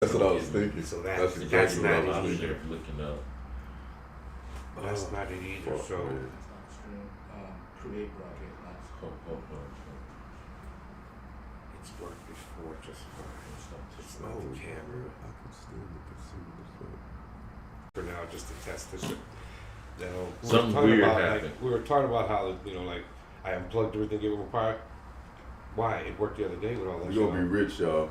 That's what I was thinking. So that's that's exactly not what I was it thinking. either. Looking up. That's not it either. Fuck, So man. Create broadcast. it's worked before just fine. It's not the camera. I can still look and see what's up. For now, just to test this. Now, Something weird happened. Like, we were talking about how, you know, like I unplugged everything, gave it apart. Why? It worked the other day with all that. We're gonna be rich, y'all.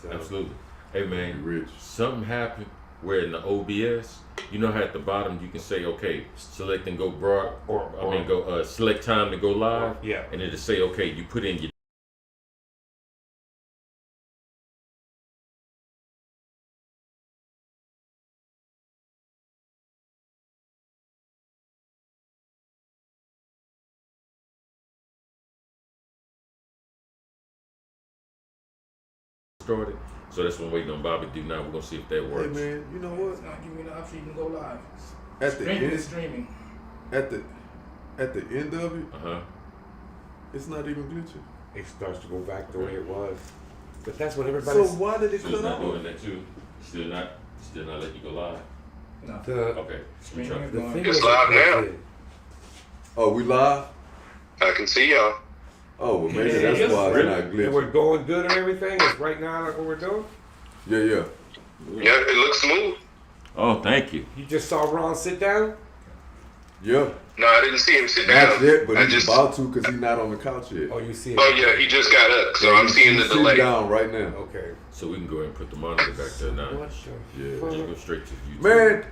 So, Absolutely. Hey man, Rich. something happened where in the OBS, you know how at the bottom you can say, okay, select and go broad, go select time to go live, yeah. and it'll say, okay, you put in your started. So that's what I'm waiting on Bobby to do now. We're gonna see if that Hey works. man, you know what? It's not giving me the option you can go live. At the Streaming is end, streaming. at the end of it, Uh-huh. it's not even glitching. It starts to go back the way it was. But that's what everybody. So why did it So it's cut not doing off? that too. Still not letting you go live. No. The Okay. Streaming is the going. thing It's is live now. Oh, we live? I can see y'all. Oh, well, maybe Yeah, that's yes. why it's Really? not And we're glitching. going good and everything. It's right now like what we're doing. Yeah. Yeah, it looks smooth. Oh, thank you. You just saw Ron sit down. Yeah. No, I didn't see him sit Not down. yet, but I he's just. about to because he's not on the couch yet. Oh, you see it. Oh yeah, he just got up, so I'm seeing the He's sitting delay. down right now. Okay. So we can go ahead and put the monitor back there now. What the Yeah. fuck? Just go straight to YouTube. Man,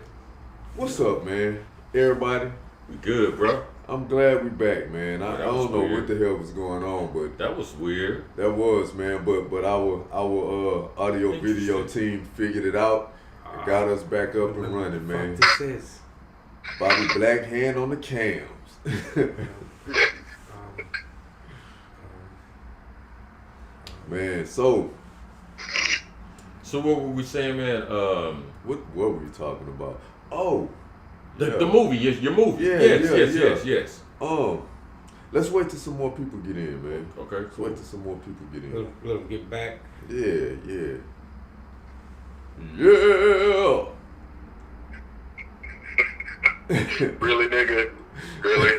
what's up, man? Everybody, We good, bro. I'm glad we back, man. I that was don't know weird. what the hell was going on, but That was weird. that was, man. But our audio video team figured it out and got us back up and running, man. What this is? Bobby Black hand on the cams. Man, so So what were we saying, man? what were we talking about? Oh, The movie, your movie. Yeah, Yes. Let's wait till some more people get in, man. Okay, Let's wait till some more people get in. Let him get back. Yeah. Really, nigga? Really?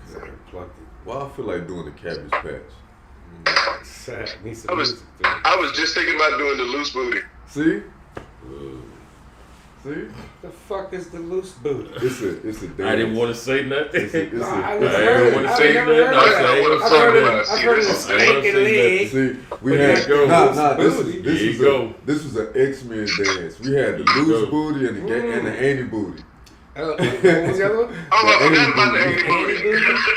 Cause I unplugged it. Why I feel like doing the Cabbage Patch? Sad. Need some I was- music, dude. I was just thinking about doing the loose booty. See? Ooh. See? The fuck is the loose boot? It's a dance. I didn't want to say nothing. It's a No, I dance. never I heard didn't it. want to I've say never nothing. heard I it. say I've I've heard about it. I've heard it. it. Snake and leg. See, we There had you go. this Booty. this There was you go. this was an X-Men dance. We had the There you loose go. booty and and the Annie booty. What was the other one? Oh, I The forgot about the Annie Annie Annie booty.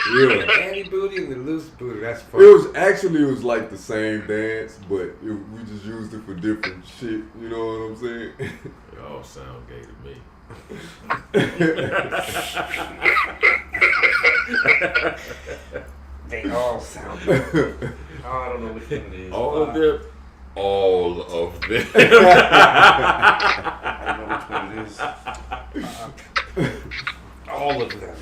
booty? Yeah. Annie booty and the loose booty. That's It funny. was actually like the same dance, but we just used it for different shit. You know what I'm saying? It all sound gay to me. They all sound good. Oh, I don't know which one it is. All of them. All of them. I don't know which one it is. All of them.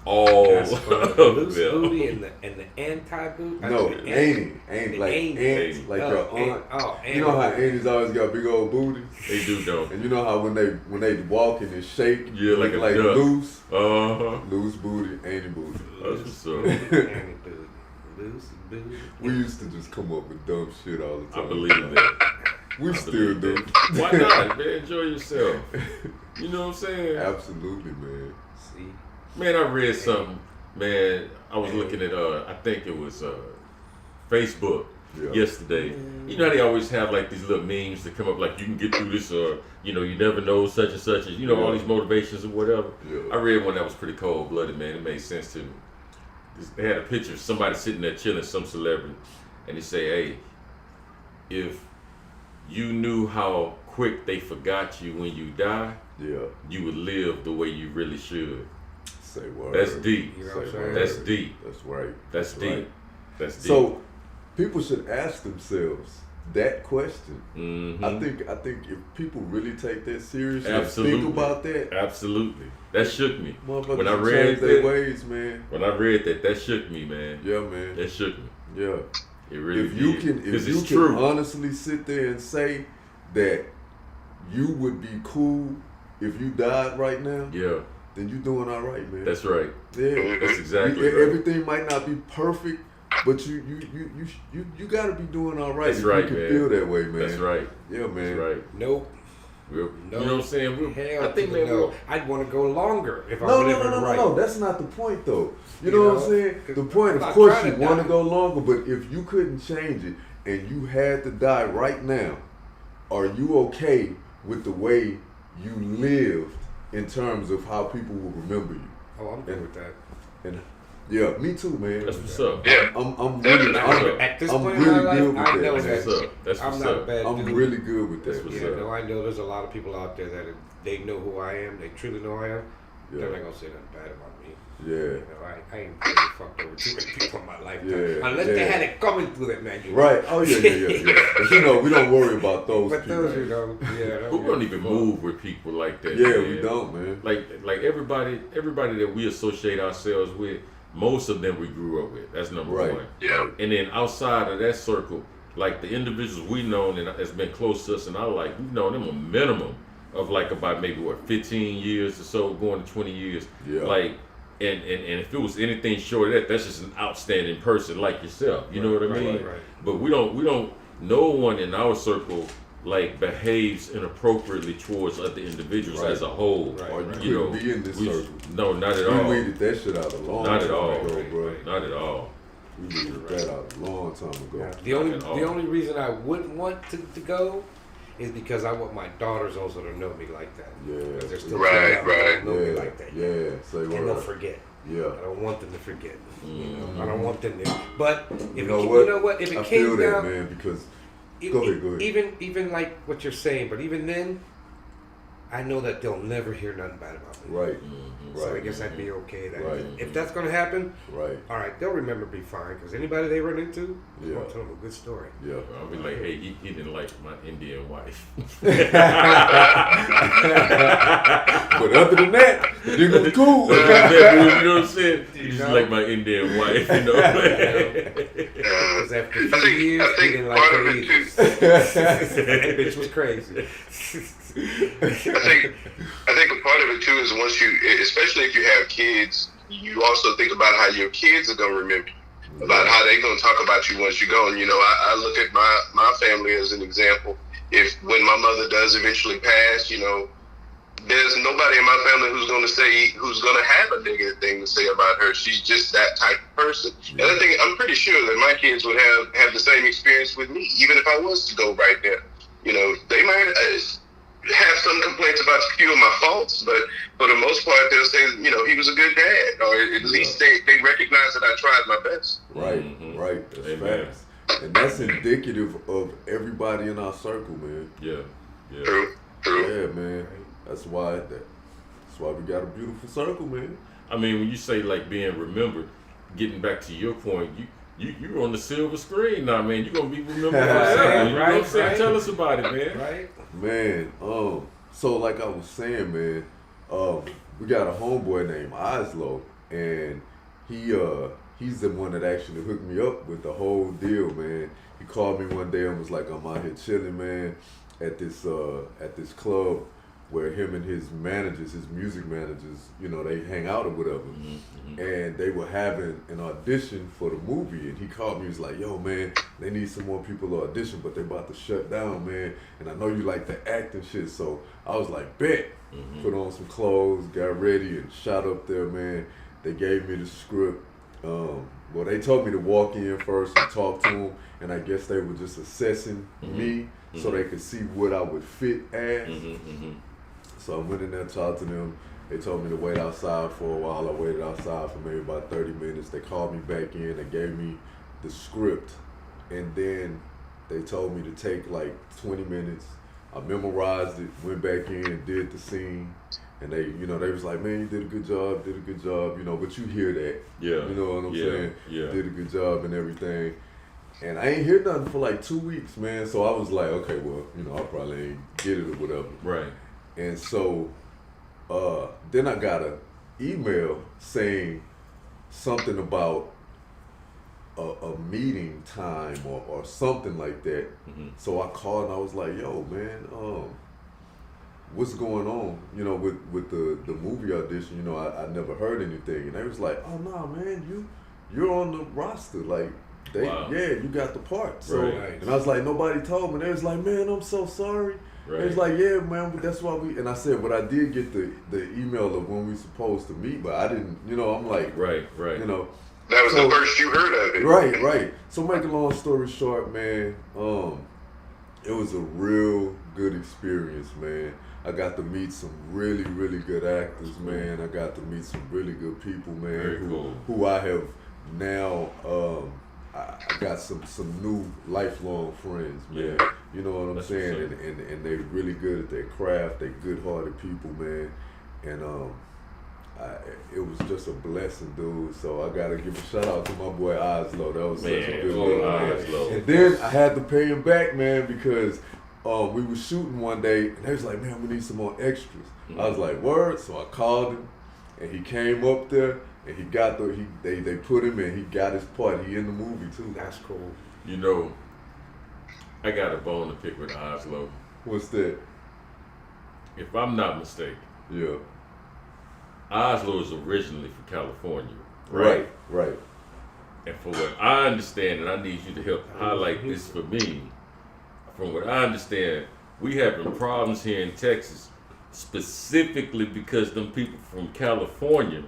All That's funny. of The loose them. booty and the anti boot. No, Annie, like Annie. ants, like your aunt. Annie. You know how Annie's always got big old booty, They do though. and you know how when they walk and they shake, Yeah, like a duck. loose Uh-huh. booty, Annie booty. That's what's up. Annie booty. Loose booty. We used to just come up with dumb shit all the I time. believe that. We I still believe do. that. Why not, man? Enjoy yourself. You know what I'm saying? Absolutely, man. See? Man, I read something. Man, I was looking at I think it was Facebook Yeah. yesterday. You know how they always have like these little memes that come up like you can get through this, or you know you never know such and such, you know all these motivations or whatever. Yeah. I read one that was pretty cold blooded, man. It made sense to me. They had a picture of somebody sitting there chilling, some celebrity, and they say, "Hey, if you knew how quick they forgot you when you die, Yeah. you would live the way you really should." Say word. That's deep. You know Say what I'm saying? word. That's deep. That's right. That's deep. right. That's deep. So people should ask themselves that question. Mhm. I think if people really take that seriously, and Absolutely. think about that, Absolutely. That shook me. motherfuckers When I should read change their that- ways, man. When I read that, that shook me, man. Yeah, man. That shook me. Yeah. It really if you did. can, if you it's can true. honestly sit there and say that you would be cool if you died right now, Yeah, then you're doing all right, man. that's right. Yeah, That's exactly right. everything might not be perfect, but you gotta be doing all right. That's if right, you can man. feel that way, man. That's right. Yeah, man. That's right. Nope. You No. know what I'm saying? Hell I think, to the man, no. I'd want to go longer if I No, was no, living no, no, right. no. That's not the point, though. You You know what know? I'm saying? 'Cause The point, I'm of not course, trying you to want to die. go longer, but if you couldn't change it and you had to die right now, are you okay with the way you lived in terms of how people will remember you? Oh, I'm good with that. And yeah, me too, man. That's what's up. Yeah. I'm really, Definitely. At this I'm point really in my good life, with I that, know man. That's that what's up. That's I'm what's not a up. bad I'm dude. really good with That's that. what's Yeah, up. no, I know there's a lot of people out there that they know who I am. They truly know who I am. Yeah. They're not gonna say nothing bad about me. Yeah. You know, I ain't really fucked over too many people in my lifetime. Yeah, Unless they yeah. had it coming through that man. Right. Oh yeah. But you know, we don't worry about those But people. those, you know, yeah. We don't even move with people like that. Yeah, man. we don't, man. Like everybody that we associate ourselves with, most of them we grew up with. That's number Right. one. Yeah. And then outside of that circle, like the individuals we known and has been close to us in our life, we've known them a minimum of like about maybe 15 years or so, going to 20 years. Yeah. Like, and if it was anything short of that, that's just an outstanding person like yourself. You know what I mean? Right. But we don't. No one in our circle like behaves inappropriately towards other individuals Right. as a whole. Right, Or right. you You know, couldn't be in this we- circle. No, not at We all. weeded that shit out a long Not at time all. ago, Right, bro. right. Not at all. We weeded that out a long time ago. Yeah. at all. The only reason I wouldn't want to go is because I want my daughters also to know me like that. Yeah. Because they're still Right, young, they right. don't know me like that. Yeah. Say And they'll what? forget. Yeah. I don't want them to forget. You know, Mhm. I don't want them to. But if You it, know you what? know what? If it I came feel that, down, man, because it- Go ahead. Even like what you're saying, but even then, I know that they'll never hear nothing bad about me. right, Mhm. So I right, guess I'd be okay. That Right. if that's gonna happen, right. all right, they'll remember me fine. Because anybody they run into, I'm Yeah. gonna tell them a good story. Yeah. I'll be like, hey, he didn't like my Indian wife. But other than that, the nigga was cool. You know what I'm saying? You just know? like my Indian wife, you know. Because after a few years, I think he didn't like part her of it either. too. That bitch was crazy. I think a part of it too is once you, especially if you have kids, you also think about how your kids are gonna remember you, about how they're gonna talk about you once you're gone. You know, I look at my family as an example. If when my mother does eventually pass, you know, there's nobody in my family who's gonna have a negative thing to say about her. She's just that type of person. And I think I'm pretty sure that my kids would have the same experience with me, even if I was to go right there. You know, they might have some complaints about a few of my faults, but for the most part, they'll say, you know, he was a good dad, or at least they recognize that I tried my best. Right, Mhm. right. That's Amen. facts. And that's indicative of everybody in our circle, man. Yeah, yeah. True. Yeah, man. That's why we got a beautiful circle, man. I mean, when you say like being remembered, getting back to your point, you're on the silver screen now, man. You're gonna be remembered forever. You know what I'm saying? Right. Tell us about it, man. Right? Man, so like I was saying, man, we got a homeboy named Oslo, and he's the one that actually hooked me up with the whole deal, man. He called me one day and was like, I'm out here chilling, man, at this club where him and his music managers, you know, they hang out or whatever. Mm-hmm. And they were having an audition for the movie, and he called me. He was like, "Yo, man, they need some more people to audition, but they about to shut down, man. And I know you like to act and shit." So I was like, "Bet." Mm-hmm. Put on some clothes, got ready, and shot up there, man. They gave me the script. Well, they told me to walk in first and talk to them, and I guess they were just assessing me so they could see what I would fit as. Mm-hmm. So I went in there, talked to them. They told me to wait outside for a while. I waited outside for maybe about 30 minutes. They called me back in. They gave me the script. And then they told me to take like 20 minutes. I memorized it, went back in, did the scene. And they, you know, they was like, "Man, you did a good job, you know, but you hear that. Yeah. You know what I'm Yeah. saying? Yeah. Did a good job and everything. And I ain't hear nothing for like 2 weeks, man. So I was like, okay, well, you know, I probably ain't get it or whatever. Right. And so then I got an email saying something about a meeting time or something like that. Mm-hmm. So I called and I was like, yo, man, what's going on? You know, with the movie audition, you know, I never heard anything. And they was like, oh, no, man, you're on the roster. Like, Wow. yeah, you got the part. So, Right. and I was like, nobody told me. They was like, man, I'm so sorry. Right. They was like, yeah, man, but that's why we, and I said, but I did get the email of when we supposed to meet, but I didn't, you know, I'm like, Right. you know. That was So- the first you heard of it. Right. So make a long story short, man, it was a real good experience, man. I got to meet some really, really good actors, man. I got to meet some really good people, man, Very cool. who I have now, I got some new lifelong friends, man. Yeah. You know what I'm That's saying? what's And they're really good at their craft. They're good-hearted people, man. And it was just a blessing, dude. So I gotta give a shout out to my boy Oslo. That was such a Man, good oh, look, man. Oslo. And then I had to pay him back, man, because we were shooting one day, and they was like, man, we need some more extras. Mm-hmm. I was like, word. So I called him, and he came up there, and he got they put him in. He got his part. He in the movie too. That's cool. You know, I got a bone to pick with Oslo. What's that? If I'm not mistaken, Yeah. Oslo is originally from California, Right. And from what I understand, and I need you to help highlight this for me, from what I understand, we having problems here in Texas, specifically because them people from California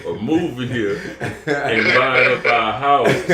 are moving here and buying up our houses.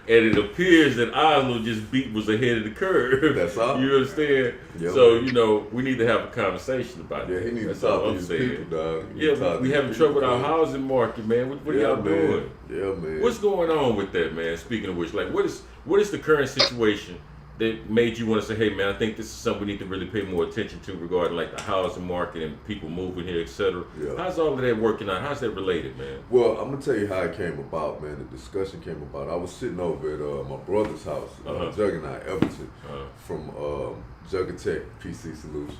And it appears that Oslo just was ahead of the curve. That's all. You understand? Yeah, So, man. you know, we need to have a conversation about Yeah, that. he needs That's to talk all to I'm his saying. people, dog. He need to Yeah, talk to we his having people, trouble with our man. housing market, man. What are Yeah, y'all man. doing? Yeah, man. What's going on with that, man? Speaking of which, like, what is the current situation that made you want to say, hey, man, I think this is something we need to really pay more attention to regarding, like, the housing market and people moving here, etc. Yeah. How's all of that working out? How's that related, man? Well, I'm gonna tell you how it came about, man. The discussion came about. I was sitting over at my brother's house, Jug and I, Everton, from Jugatech PC Solutions.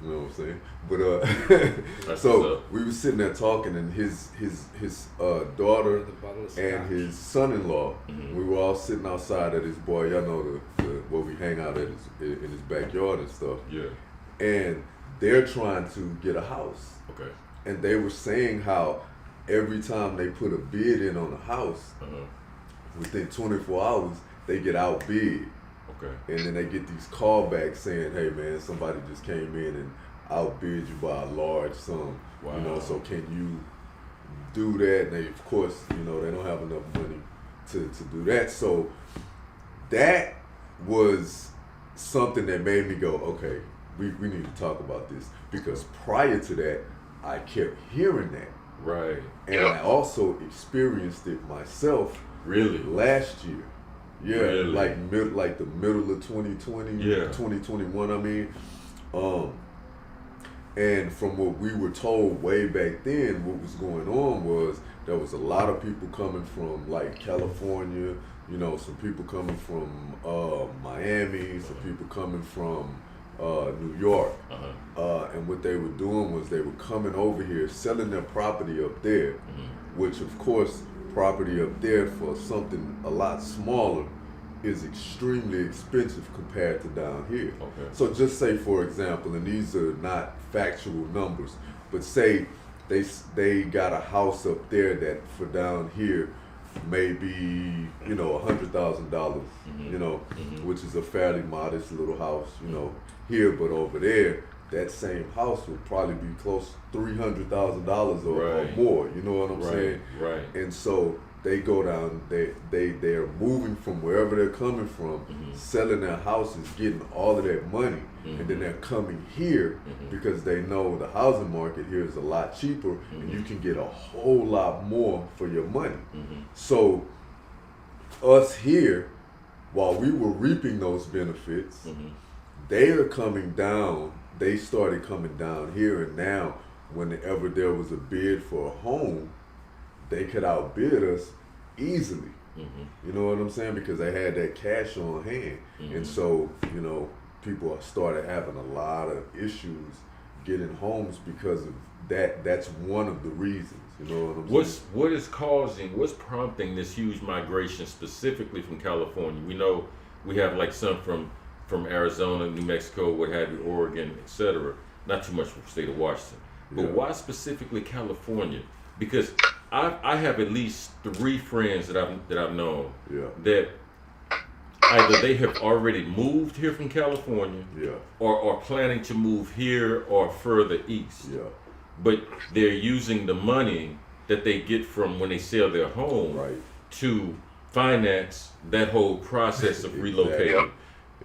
You know what I'm saying? But That's what's so up. we were sitting there talking, and his daughter The bottle of and scotch. his son-in-law. Mhm. We were all sitting outside at his boy. Y'all know the where we hang out at in his backyard and stuff. Yeah. And they're trying to get a house. Okay. And they were saying how every time they put a bid in on a house, within 24 hours, they get outbid. Okay. And then they get these callbacks saying, hey man, somebody just came in and outbid you by a large sum. Wow. You know, so can you do that? And they, of course, you know, they don't have enough money to do that. So that was something that made me go, okay, we need to talk about this. Because prior to that, I kept hearing that. Right. And I also experienced it myself Really? last year. Yeah, Really? like the middle of 2020, Yeah. 2021, I mean. And from what we were told way back then, what was going on was there was a lot of people coming from like California, you know, some people coming from Miami, some people coming from New York. And what they were doing was they were coming over here, selling their property up there, which of course, property up there for something a lot smaller is extremely expensive compared to down here. Okay. So just say, for example, and these are not factual numbers, but say they got a house up there that for down here maybe, you know, $100,000, you know, which is a fairly modest little house, you know, here, but over there, that same house would probably be close to $300,000 or more. You know what I'm saying? Right. And so they go down. They're moving from wherever they're coming from, selling their houses, getting all of that money, and then they're coming here because they know the housing market here is a lot cheaper, and you can get a whole lot more for your money. So us here, while we were reaping those benefits, they are coming down. They started coming down here, and now whenever there was a bid for a home, they could outbid us easily. You know what I'm saying? Because they had that cash on hand. And so, you know, people started having a lot of issues getting homes because of that. That's one of the reasons. You know what I'm saying? What's prompting this huge migration specifically from California? We know we have like some from Arizona, New Mexico, what have you, Oregon, etc. Not too much from the state of Washington. But why specifically California? Because I have at least 3 friends that I've known that either they have already moved here from California or are planning to move here or further east. Yeah. But they're using the money that they get from when they sell their home to finance that whole process of relocating.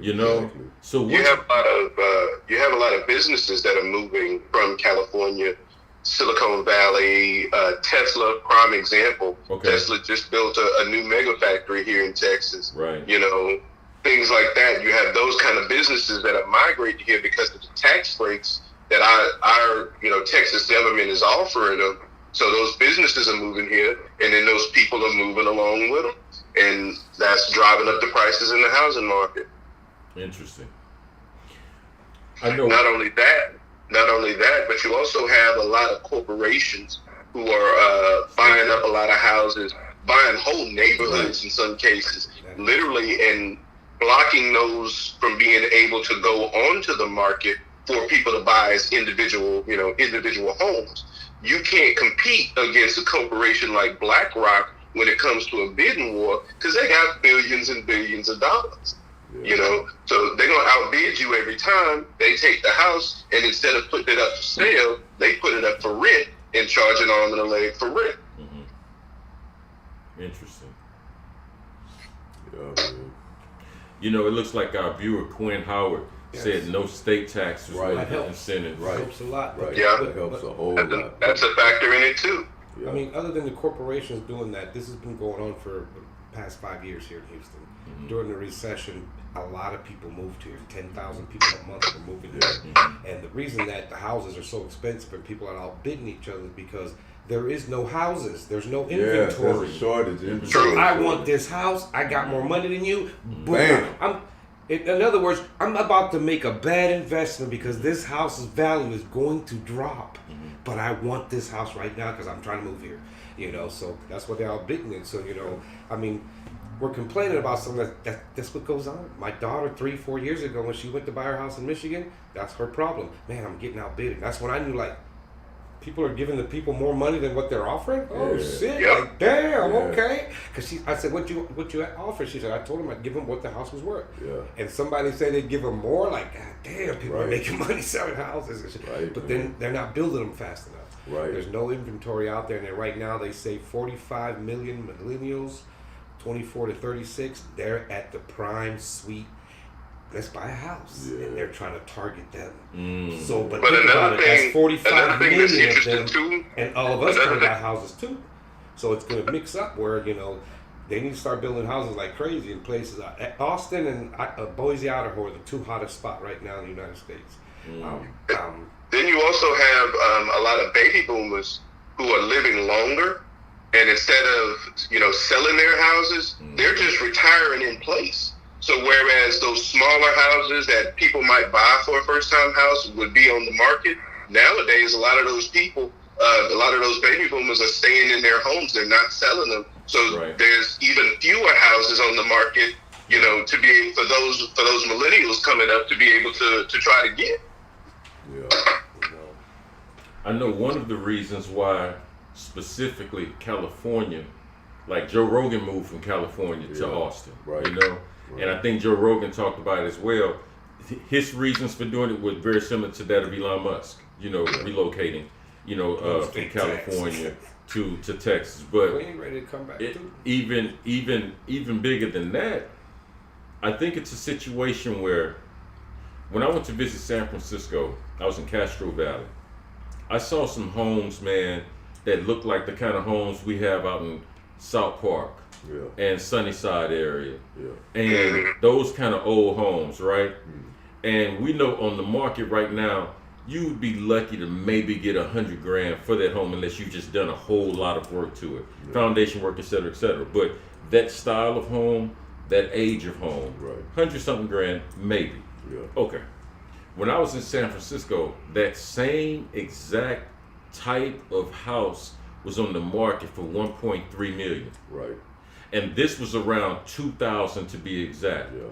You know, so you have a lot of businesses that are moving from California, Silicon Valley, Tesla, prime example. Okay. Tesla just built a new mega factory here in Texas. Right. You know, things like that. You have those kind of businesses that are migrating here because of the tax breaks that our Texas government is offering them. So those businesses are moving here, and then those people are moving along with them, and that's driving up the prices in the housing market. Interesting. I know. Not only that, but you also have a lot of corporations who are buying up a lot of houses, buying whole neighborhoods in some cases, literally, and blocking those from being able to go onto the market for people to buy as individual homes. You can't compete against a corporation like BlackRock when it comes to a bidding war because they got billions and billions of dollars. You know, so they're gonna outbid you every time. They take the house, and instead of putting it up for sale, they put it up for rent and charge an arm and a leg for rent. Interesting. Yeah, man. You know, it looks like our viewer Quinn Howard said no state taxes That was incentive. Right. Helps a lot. Right. Yeah. That helps a whole lot. That's a factor in it too. Yeah. I mean, other than the corporations doing that, this has been going on for the past 5 years here in Houston. During the recession, a lot of people moved here. 10,000 people a month were moving here. And the reason that the houses are so expensive and people are outbidding each other is because there is no houses. There's no inventory. There's a shortage. So I want this house. I got more money than you. Bam. In other words, I'm about to make a bad investment because this house's value is going to drop. But I want this house right now because I'm trying to move here. You know, so that's what they're outbidding it. So, you know, I mean, we're complaining about something that's what goes on. My daughter 3-4 years ago when she went to buy her house in Michigan, that's her problem. Man, I'm getting outbid. That's when I knew, like, people are giving the people more money than what they're offering. Oh shit! Yeah. Like, damn, okay. Because I said, what you offer? She said, I told him I'd give them what the house was worth. Yeah. And somebody said they'd give them more. Like, God damn, people are Right. making money selling houses and shit. Right, But man. then they're not building them fast enough. Right. There's no inventory out there, and then right now they say 45 million millennials, 24 to 36. They're at the prime sweet. Let's buy a house, and they're trying to target them. So, but think about it, that's 45 million of them, too, and all of us trying to buy houses too. So it's going to mix up where, you know, they need to start building houses like crazy in places. Austin and Boise, Idaho are the 2 hottest spots right now in the United States. Then you also have a lot of baby boomers who are living longer, and instead of selling their houses, they're just retiring in place. So whereas those smaller houses that people might buy for a first-time house would be on the market, nowadays a lot of those people, a lot of those baby boomers are staying in their homes. They're not selling them. So there's even fewer houses on the market, to be for those millennials coming up to be able to try to get. Yeah. I know one of the reasons why specifically California, like Joe Rogan moved from California to Austin, Right. And I think Joe Rogan talked about it as well. His reasons for doing it was very similar to that of Elon Musk, relocating, from California to Texas. But We ain't ready to come back too. even bigger than that, I think it's a situation where when I went to visit San Francisco, I was in Castro Valley. I saw some homes, man, that looked like the kind of homes we have out in South Park and Sunnyside area. And those kind of old homes, right? And we know on the market right now, you would be lucky to maybe get $100,000 for that home unless you've just done a whole lot of work to it. Foundation work, et cetera, et cetera. But that style of home, that age of home, 100-something grand, maybe. Okay. When I was in San Francisco, that same exact type of house was on the market for 1.3 million. Right. And this was around 2000 to be exact. Yeah.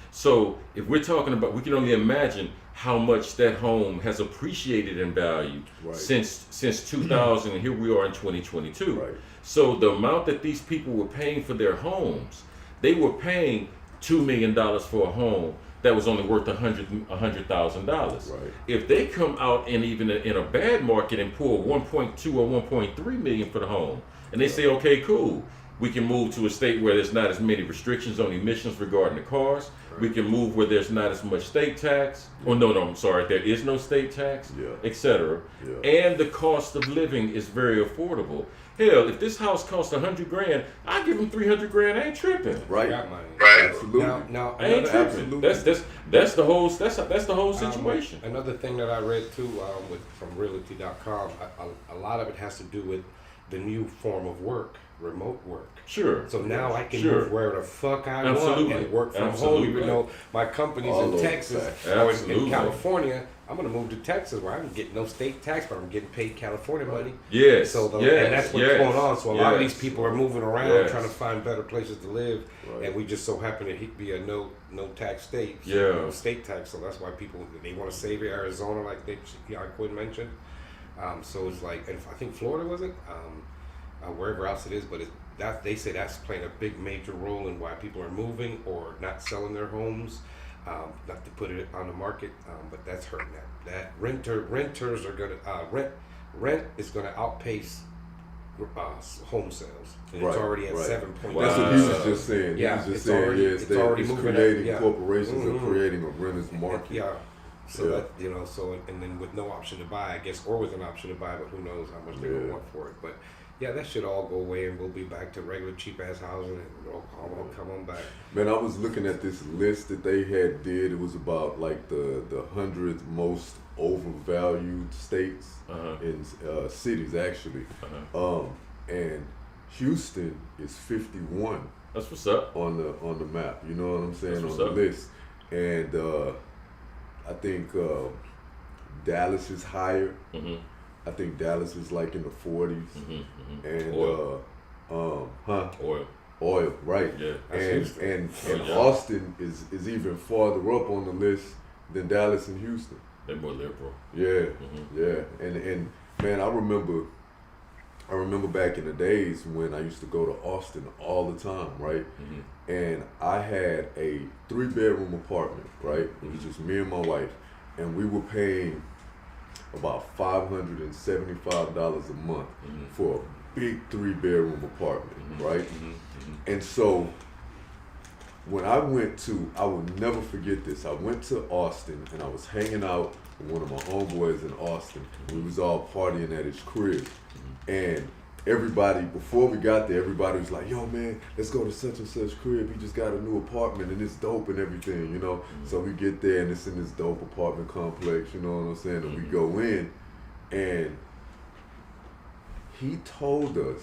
So if we're talking about, we can only imagine how much that home has appreciated in value Right. since 2000, and here we are in 2022. Right. So the amount that these people were paying for their homes, they were paying $2 million for a home that was only worth $100,000. Right. If they come out and even in a bad market and pull 1.2 or 1.3 million for the home, and they say, okay, cool, we can move to a state where there's not as many restrictions on emissions regarding the cars. Right. We can move where there's not as much state tax. Oh, no, I'm sorry, there is no state tax, etc. Yeah. And the cost of living is very affordable. Hell, if this house costs $100,000, I give them $300,000. I ain't tripping. Right. Got money. Right. Absolutely. Now I ain't tripping. Absolutely. That's the whole situation. Another thing that I read too from Realty.com, a lot of it has to do with the new form of work, remote work. Sure. So now I can Sure. move wherever the fuck I Absolutely. want and work from Absolutely. home, even though my company's All in over Texas tax. or in Absolutely. California. I'm gonna move to Texas where I'm getting no state tax, but I'm getting paid California money. Yes. So yes. and that's what's yes. going on. So a lot of these yes. people are moving around Yes. trying to find better places to live, Right. and we just so happen to be a no tax state. Yeah. No state tax. So that's why people they want to save Arizona, like I quit mentioned. So it's like, and I think Florida was it, wherever else it is, but that they say that's playing a big major role in why people are moving or not selling their homes. Not to put it on the market, but that's hurting that renters are gonna rent is gonna outpace home sales. And Right, it's already at right. 7.9. That's what he was just saying. Yeah, he was just it's saying, already- yes, it's already it's moving creating up, yeah. corporations Mhm. are creating a renter's market. Yeah. So Yeah. that so and then with no option to buy, I guess, or with an option to buy, but who knows how much they're gonna want for it. But yeah, that should all go away, and we'll be back to regular cheap ass housing, and it'll all come on back. Man, I was looking at this list that they had did. It was about like the 100 most overvalued states in cities actually, and Houston is 51 That's what's up. on the map. You know what I'm saying, That's on what's the up. list, and I think Dallas is higher. Mm-hmm. I think Dallas is like in the 40s, and oil, right? Yeah. And Yeah. Austin is even farther up on the list than Dallas and Houston. They're more liberal. Yeah, yeah, and man, I remember back in the days when I used to go to Austin all the time, right? And I had a 3-bedroom apartment, right? It was just me and my wife, and we were paying about $575 a month for a big 3-bedroom apartment, right? And so when I will never forget this. I went to Austin and I was hanging out with one of my homeboys in Austin. We was all partying at his crib, and everybody, before we got there, everybody was like, yo man, let's go to such and such crib. He just got a new apartment and it's dope and everything, you know? So we get there and it's in this dope apartment complex, you know what I'm saying? And we go in, and he told us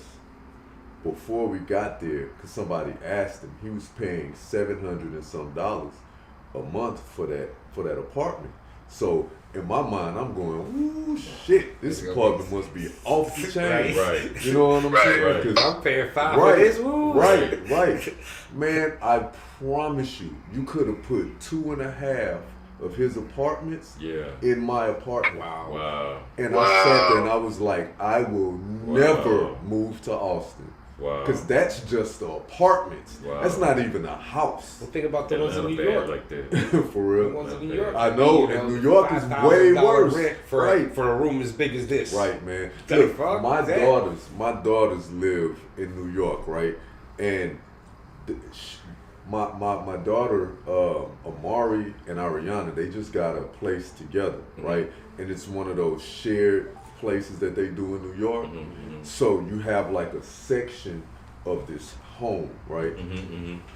before we got there, because somebody asked him, he was paying $700 and some a month for that apartment. So in my mind, I'm going, ooh, shit, this apartment must be off the chain. Right. You know what I'm saying? Right. 'Cause I'm paying $5 right, for this. Woo. right. Man, I promise you could have put 2.5 of his apartments in my apartment. Wow. And I sat there and I was like, I will never move to Austin. Wow. Because that's just the apartments. Wow. That's not even a house. Well, think about the ones in Atlanta New bad York. like that. For The real. ones in New York. I know, and New York is way $5,000 worse. rent for, Right. for a room as big as this. Right, man. The Look, fuck my is that? daughters live in New York, right? And my daughter, Amari and Ariana, they just got a place together, right? And it's one of those shared places that they do in New York. So you have like a section of this home, right?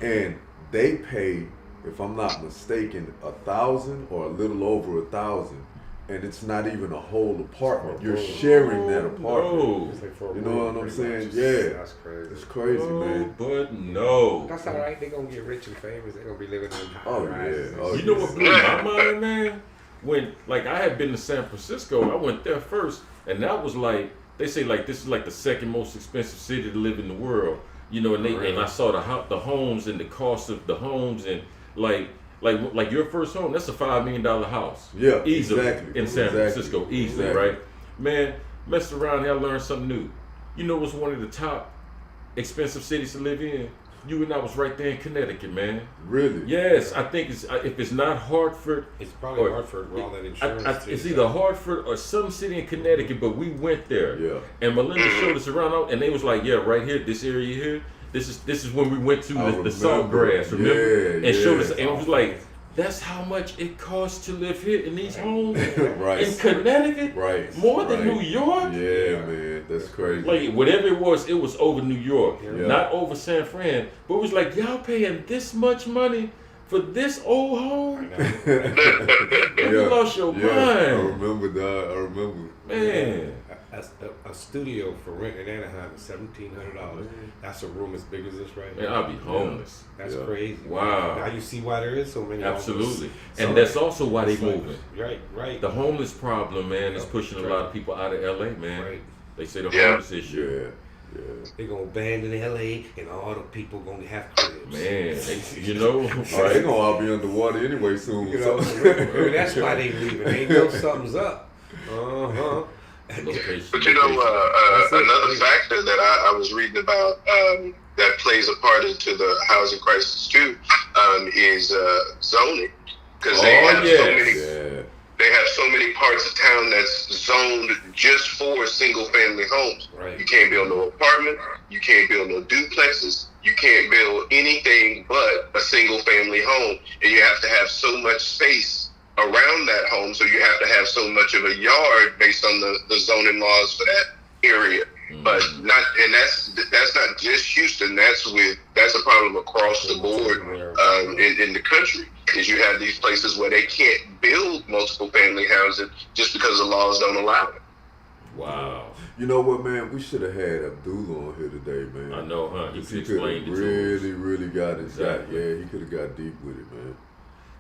And they pay, if I'm not mistaken, 1,000 or a little over 1,000, and it's not even a whole apartment. You're sharing that apartment. No. It's like for a You know room, what I'm pretty saying? much. Yeah. That's crazy. It's crazy, man. But no. That's all right. They're going to get rich and famous. They're going to be living in high Oh, rises. yeah. Oh, You know what blew my mind, man? When, like, I had been to San Francisco, I went there first, and that was like they say like this is like the second most expensive city to live in the world. You know, and and I saw the homes and the cost of the homes and like your first home, that's a $5 million house. Yeah, easily exactly. in San Francisco, easily, Exactly. right? Man, messed around here, I learned something new. You know what's one of the top expensive cities to live in? You and I was right there in Connecticut, man. Really? Yes, I think if it's not Hartford, It's probably Hartford with all that insurance. it's either Hartford or some city in Connecticut, but we went there. Yeah. And Melinda showed us around, and they was like, yeah, right here, this area here, this is when we went to the Saltgrass, remember? Yeah, and showed us, yeah. and it was like, that's how much it costs to live here in these homes Right. in Connecticut, Right. more than Right. New York. Yeah, man, that's crazy. Like whatever it was over New York, Yeah. not over San Fran. But it was like y'all paying this much money for this old home. You lost your yeah. I mind, remember that. I remember. man. A studio for rent in Anaheim is $1,700. That's a room as big as this right Man, here. I'll be homeless. That's Yeah. crazy. Wow. Now you see why there is so many. Absolutely, homeless. and that's also why they It's like- moving. Right. The homeless problem, man, is pushing a lot of people out of LA, man. Right. They say the Yeah. homeless issue. Yeah. They're gonna abandon LA, and all the people gonna have cribs. Man, you know, All right, they're gonna all be underwater anyway soon. You know, maybe that's why they leaving. They know something's up. location. But you know, another factor that I was reading about that plays a part into the housing crisis too is zoning, because they have so many. Yeah. They have so many parts of town that's zoned just for single family homes. Right. You can't build no apartment, you can't build no duplexes, you can't build anything but a single family home. And you have to have so much space around that home, so you have to have so much of a yard based on the zoning laws for that area. But that's not just Houston. That's a problem across the board in the country. Is you have these places where they can't build multiple family housing just because the laws don't allow it. Wow. You know what, man? We should have had Abdullah on here today, man. I know, huh? He He could could explain have it to us. really got it. Exactly. Yeah, he could have got deep with it, man.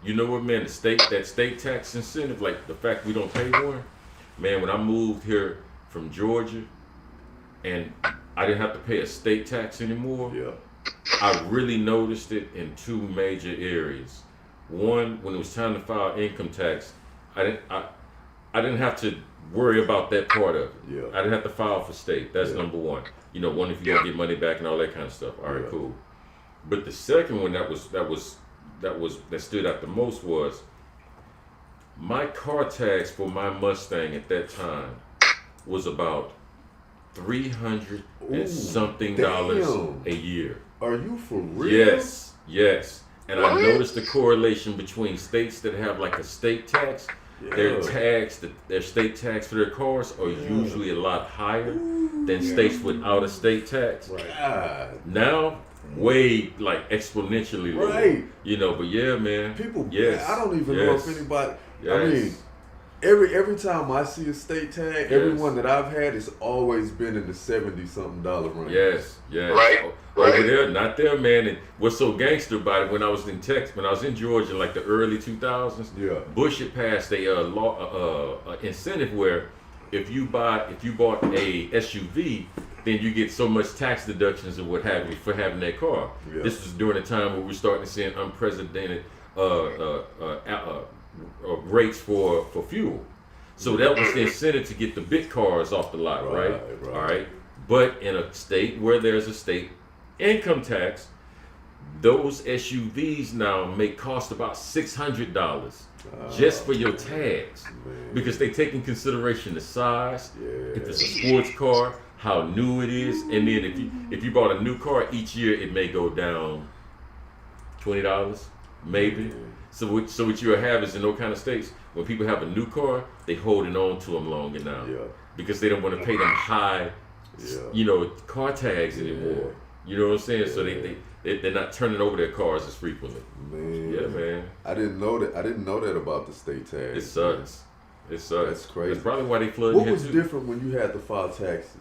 You know what, man? That state tax incentive, like the fact we don't pay one, man. When I moved here from Georgia, and I didn't have to pay a state tax anymore. Yeah. I really noticed it in two major areas. One, when it was time to file income tax, I didn't have to worry about that part of it. Yeah. I didn't have to file for state. That's Yeah. number one. You know, one, if you're gonna get money back and all that kind of stuff. All right, Yeah. cool. But the second one that stood out the most was my car tax for my Mustang at that time was about $300 Ooh, and something damn. dollars a year. Are you for real? Yes. And I noticed the correlation between states that have like a state tax. Their state tax for their cars are usually a lot higher than states without a state tax. God. Now, way like exponentially lower. Right. You know, but yeah, man. People, Yes. I don't even know if Yes. anybody. Yes. I mean, every time I see a state tag, every one that I've had has always been in the $70-something range. Yes. Right. Over there, not there, man. And what's so gangster about it? When I was in Texas, when I was in Georgia, like the early 2000s, Yeah. Bush had passed a law incentive where if you bought a SUV, then you get so much tax deductions and what have you for having that car. Yeah. This was during a time where we were starting to see unprecedented rates for fuel. So that was the incentive to get the big cars off the lot, right? Right. All right. But in a state where there's a state income tax, those SUVs now may cost about $600 just for your tags, because they take in consideration the size, if it's a sports car, how new it is, and then if you bought a new car each year, it may go down $20 maybe. So what you'll have is in those kind of states, when people have a new car, they holding on to them longer now, because they don't want to pay them high, car tags anymore. You know what I'm saying? So they're not turning over their cars as frequently. Man. Yeah, man. I didn't know that. I didn't know that about the state tax. It sucks. It sucks. That's crazy. That's probably why they flooded What here was too. different when you had to file taxes?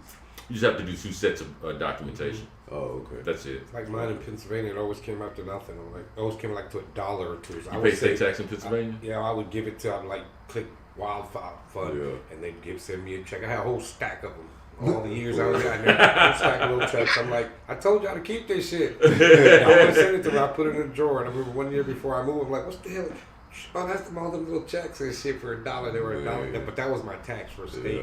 You just have to do 2 sets of documentation. Oh, okay. That's it. Like mine in Pennsylvania, it always came out to nothing. It always came like to $1 or $2. So You pay state tax in Pennsylvania? I would give it to. I'm like click Wildfire Fund, Yeah. and they'd send me a check. I had a whole stack of them. All the years I was out there, stack little checks. I'm like, I told y'all to keep this shit. I want to send it to me. I put it in a drawer. And I remember one year before I moved, I'm like, what's the hell? Oh, that's all them little checks and shit for $1. They were $1, but that was my tax for state.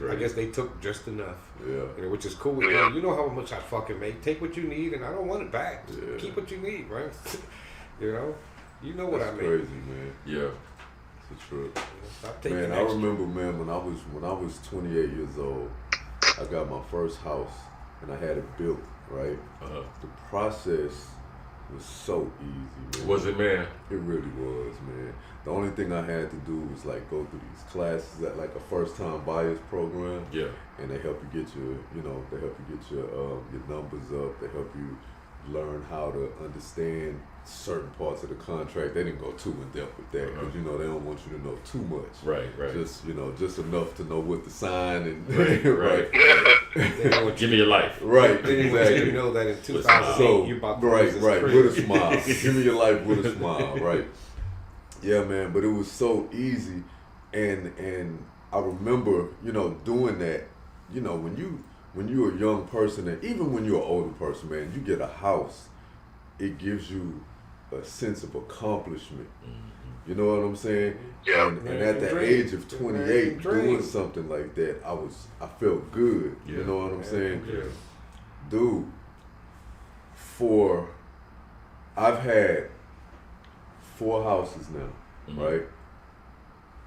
I guess they took just enough. Yeah, which is cool. You know how much I fucking make. Take what you need, and I don't want it back. Just keep what you need, right? You know what I mean. Crazy, man. Yeah, it's a trip. Stop taking Man, I extra. remember, man, when I was 28 years old, I got my first house, and I had it built. Right. The process was so easy, man. Was it, man? It really was, man. The only thing I had to do was like go through these classes at like a first-time buyers program. Yeah. And they help you get your, they help you get your numbers up. They help you learn how to understand certain parts of the contract. They didn't go too in depth with that because they don't want you to know too much. Right. Just just enough to know what to sign and right. Give me your life. Right. They didn't want you to know that in 2008 you about to right. With a smile. Give me your life with a smile. Right. Yeah, man. But it was so easy, and I remember doing that. When you're a young person, and even when you're an older person, man, you get a house, it gives you a sense of accomplishment. Mm-hmm. You know what I'm saying? Yeah. And at the age of 28, doing something like that, I felt good. Yeah. You know what I'm saying? Yeah. Dude, I've had 4 houses now, right?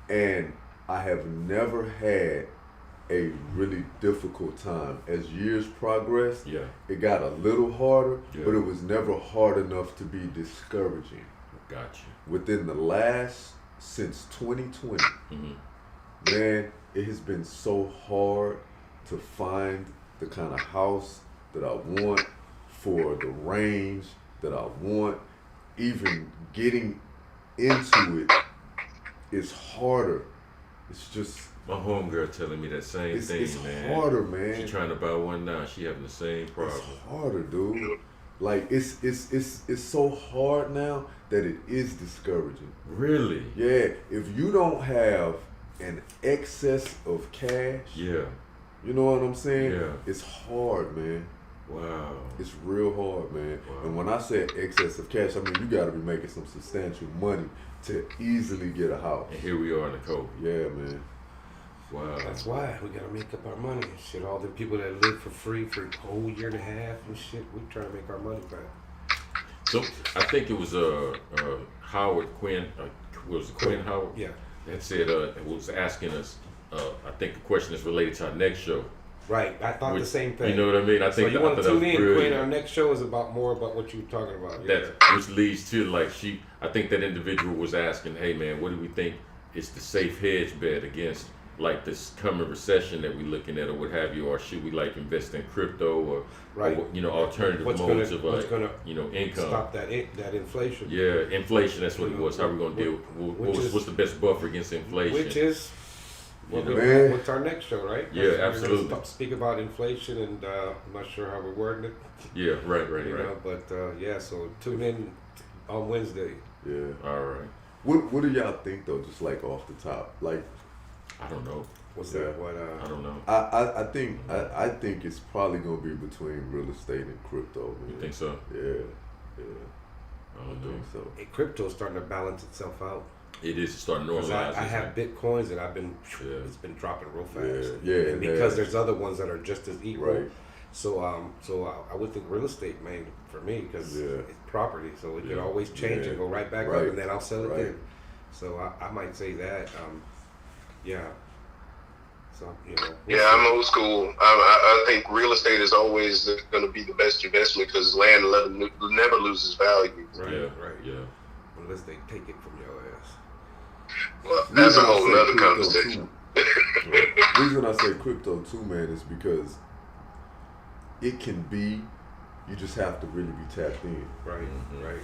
And I have never had a really difficult time. As years progressed, it got a little harder, but it was never hard enough to be discouraging. Gotcha. Within the since 2020, man, it has been so hard to find the kind of house that I want for the range that I want. Even getting into it is harder. It's just my homegirl telling me that same thing, man. It's harder, man. She's trying to buy one now. She having the same problem. It's harder, dude. Like it's so hard now that it is discouraging. Really? Yeah. If you don't have an excess of cash, you know what I'm saying? Yeah. It's hard, man. Wow. It's real hard, man. Wow. And when I say excess of cash, I mean you gotta be making some substantial money to easily get a house. And here we are in the COVID. Yeah, man. Wow. That's why we gotta make up our money and shit. All the people that live for free for a whole year and a half and shit, we try to make our money back. So I think it was Howard Quinn. Was it Quinn Howard? Yeah. That said was asking us. I think the question is related to our next show. Right. I thought the same thing. You know what I mean? I think so you want to tune in, brilliant. Quinn. Our next show is more about what you were talking about. Which leads to I think that individual was asking, hey man, what do we think is the safe hedge bet against like this coming recession that we're looking at or what have you, or should we like invest in crypto or alternative modes of income? Stop that inflation. Yeah, inflation. That's what it was. How are we gonna deal? What's the best buffer against inflation? Which is what's our next show, right? Yeah, absolutely. We're gonna speak about inflation, and I'm not sure how we're wording it. Yeah, right. But so tune in on Wednesday. Yeah. All right. What do y'all think though? Just like off the top, like. I don't know. What's that? What? I don't know. I think it's probably gonna be between real estate and crypto. Man. You think so? Yeah. I don't think so. Crypto's starting to balance itself out. It is starting to normalize. I have bitcoins and it's been dropping real fast. Yeah. And because there's other ones that are just as equal. Right. So I would think real estate, man, for me, because it's property, so it could always change and go right back up, and then I'll sell it then. So I might say that. Yeah. So, Yeah, I'm old school. I think real estate is always going to be the best investment because land never loses value. Right. Yeah. Unless they take it from your ass. Well, that's a whole nother conversation. The reason I say crypto too, man, is because it can be. You just have to really be tapped in. Right.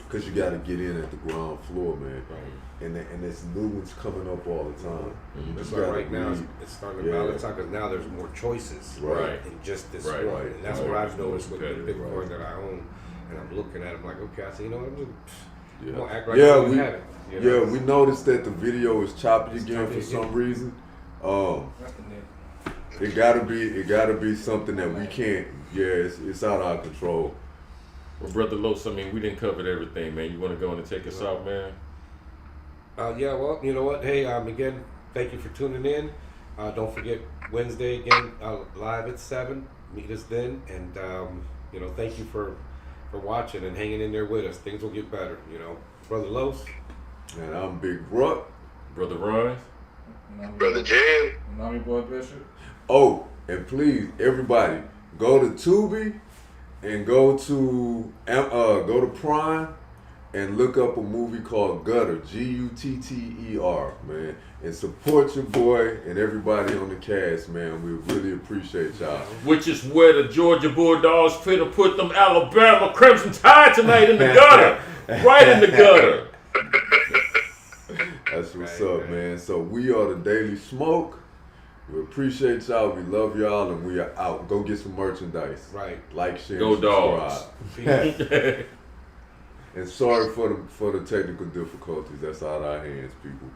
Because you got to get in at the ground floor, man. Right. And there's new ones coming up all the time. That's why right now it's starting to balance out because now there's more choices than just this one. And that's what I've noticed with the Bitcoin that I own. And I'm looking at it, I'm like, okay, I say, I'm just gonna act like I don't have it. Yeah, we noticed that the video is choppy again for some reason. That's the name. It gotta be something that we can't. Yeah, it's out of our control. Well, Brother Los, I mean, we didn't cover everything, man. You want to go on and take us out, man? Yeah, well, you know what? Hey, again, thank you for tuning in. Don't forget Wednesday again, live at 7. Meet us then, and you know, thank you for watching and hanging in there with us. Things will get better, you know. Brother Los. And I'm Big Ruck. Brother Ron. Brother Jam. And I'm your boy Bishop. Oh, and please, everybody, go to Tubi and go to Prime and look up a movie called Gutter, Gutter, man, and support your boy and everybody on the cast, man. We really appreciate y'all. Which is where the Georgia Bulldogs finna put them Alabama Crimson Tide tonight in the gutter, right in the gutter. That's what's up, man. So we are the Daily Smoke. We appreciate y'all. We love y'all, and we are out. Go get some merchandise. Right. Like, share, Go subscribe. Dogs. And sorry for the technical difficulties. That's out of our hands, people.